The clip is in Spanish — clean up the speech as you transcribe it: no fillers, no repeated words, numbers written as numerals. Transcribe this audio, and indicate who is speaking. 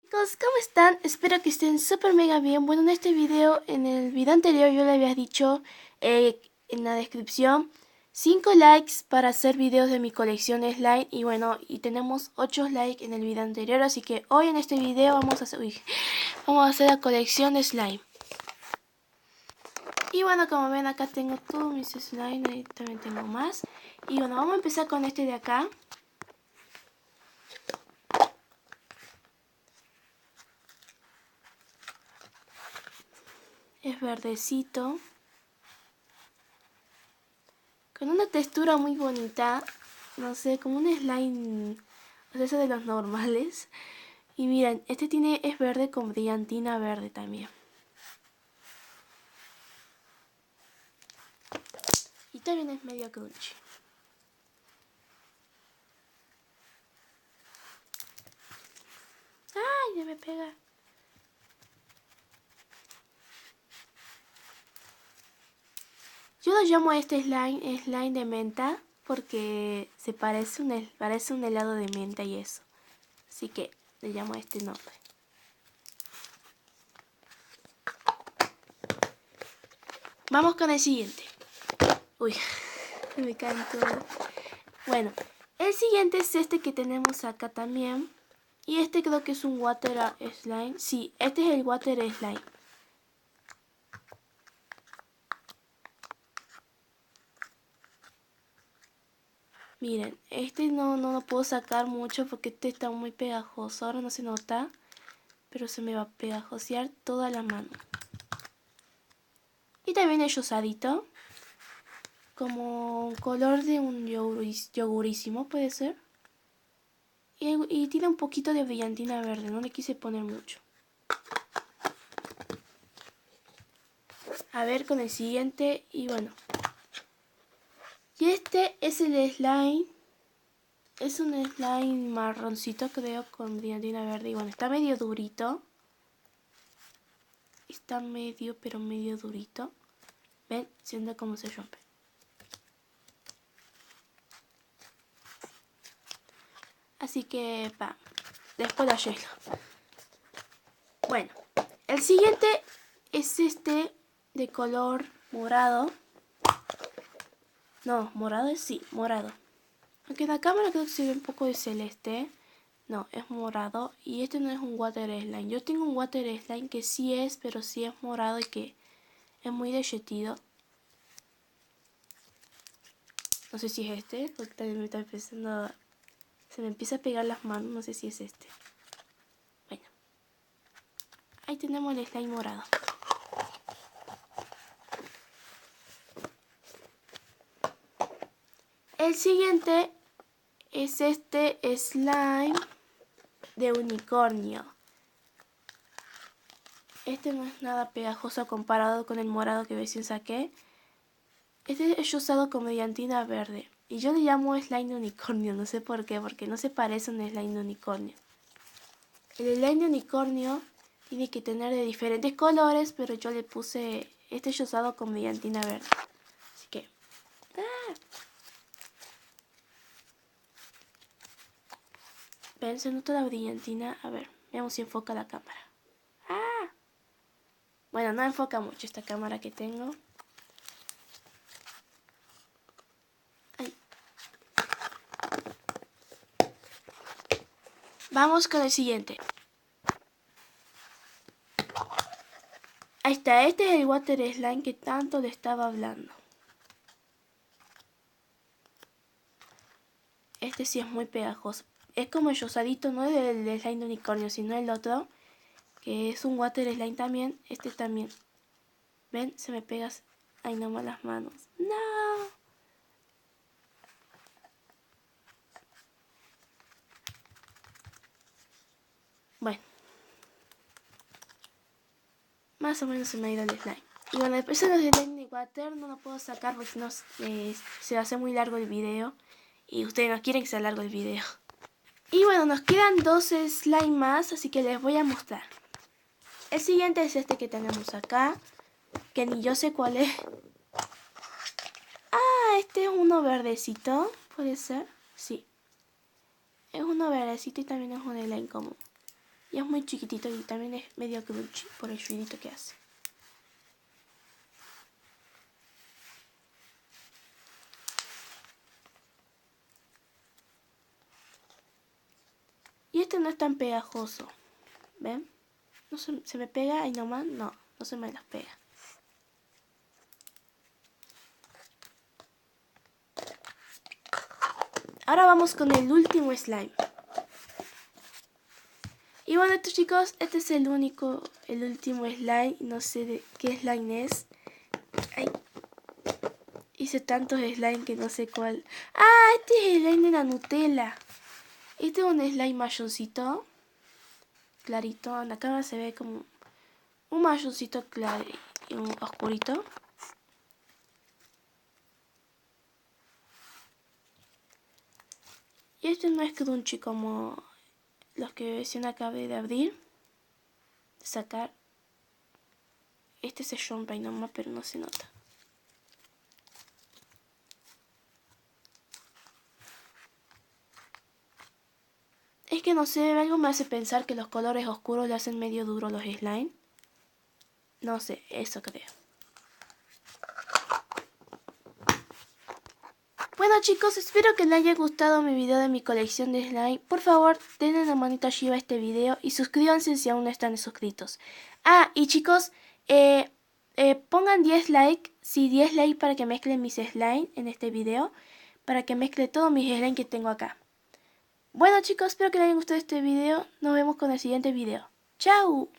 Speaker 1: Chicos, ¿cómo están? Espero que estén súper mega bien. Bueno, en el video anterior yo le había dicho en la descripción 5 likes para hacer videos de mi colección de slime. Y bueno, y tenemos 8 likes en el video anterior, así que hoy en este video vamos a hacer la colección de slime. Y bueno, como ven acá tengo todos mis slime, ahí también tengo más. Y bueno, vamos a empezar con este de acá. Es verdecito, con una textura muy bonita, no sé, como un slime, o sea, ese de los normales. Y miren, es verde con brillantina verde también. Y también es medio crunchy. ¡Ay, ya me pega! Yo lo llamo a este slime de menta porque parece un helado de menta y eso. Así que le llamo a este nombre. Vamos con el siguiente. Uy, me caen todo. Bueno, el siguiente es este que tenemos acá también. Y este creo que es un water slime. Sí, este es el water slime. Miren, este no lo puedo sacar mucho porque este está muy pegajoso. Ahora no se nota, pero se me va a pegajosear toda la mano. Y también es rosadito, como color de un yogurísimo, puede ser. Y tiene un poquito de brillantina verde, no le quise poner mucho. A ver con el siguiente, y bueno. Y este es el slime. Es un slime marroncito, creo, con brillantina verde. Y bueno, está medio durito. Está pero medio durito. ¿Ven? Siendo cómo se rompe. Así que, después lo arreglo. Bueno, el siguiente es este de color morado. No, morado es sí, morado. Aunque en la cámara creo que se ve un poco de celeste. No, es morado. Y este no es un water slime. Yo tengo un water slime que sí es, pero sí es morado y que es muy derretido. No sé si es este, porque también me está empezando. Se me empieza a pegar las manos, no sé si es este. Bueno. Ahí tenemos el slime morado. El siguiente es este slime de unicornio. Este no es nada pegajoso comparado con el morado que recién saqué. Este es usado con brillantina verde. Y yo le llamo slime de unicornio, no sé por qué, porque no se parece a un slime de unicornio. El slime de unicornio tiene que tener de diferentes colores, pero yo le puse este es usado con brillantina verde. Así que... ¿Ven? Se nota la brillantina. A ver, veamos si enfoca la cámara. Bueno, no enfoca mucho esta cámara que tengo. Ay. Vamos con el siguiente. Ahí está, este es el water slime que tanto le estaba hablando. Este sí es muy pegajoso. Es como el rosadito, no es el slime de unicornio, sino el otro, que es un water slime también. Este también. ¿Ven? Se me pega ahí nomás las manos. ¡No! Bueno. Más o menos se me ha ido el slime. Y bueno, después de los slime de water no lo puedo sacar porque si no se hace muy largo el video. Y ustedes no quieren que sea largo el video. Y bueno, nos quedan 2 slime más, así que les voy a mostrar. El siguiente es este que tenemos acá, que ni yo sé cuál es. Este es uno verdecito, ¿puede ser? Sí. Es uno verdecito y también es un slime común. Y es muy chiquitito y también es medio crunchy por el ruidito que hace. Y este no es tan pegajoso. ¿Ven? No se me pega ahí nomás. No se me las pega. Ahora vamos con el último slime. Y bueno, chicos, este es el último slime. No sé de qué slime es. Ay. Hice tantos slime que no sé cuál. ¡Ah! Este es el slime de la Nutella. Este es un slime marroncito. Clarito. En la cámara se ve como un marroncito claro y un oscurito. Y este no es crunchy como los que recién acabé de abrir. Sacar. Este se rompe ahí nomás, pero no se nota. Es que no sé, algo me hace pensar que los colores oscuros le hacen medio duro los slime. No sé, eso creo. Bueno chicos, espero que les haya gustado mi video de mi colección de slime. Por favor, denle una manita arriba a este video y suscríbanse si aún no están suscritos. Ah, y chicos, pongan 10 likes, sí, 10 likes para que mezclen mis slime en este video. Para que mezcle todos mis slime que tengo acá. Bueno chicos, espero que les haya gustado este video. Nos vemos con el siguiente video. ¡Chao!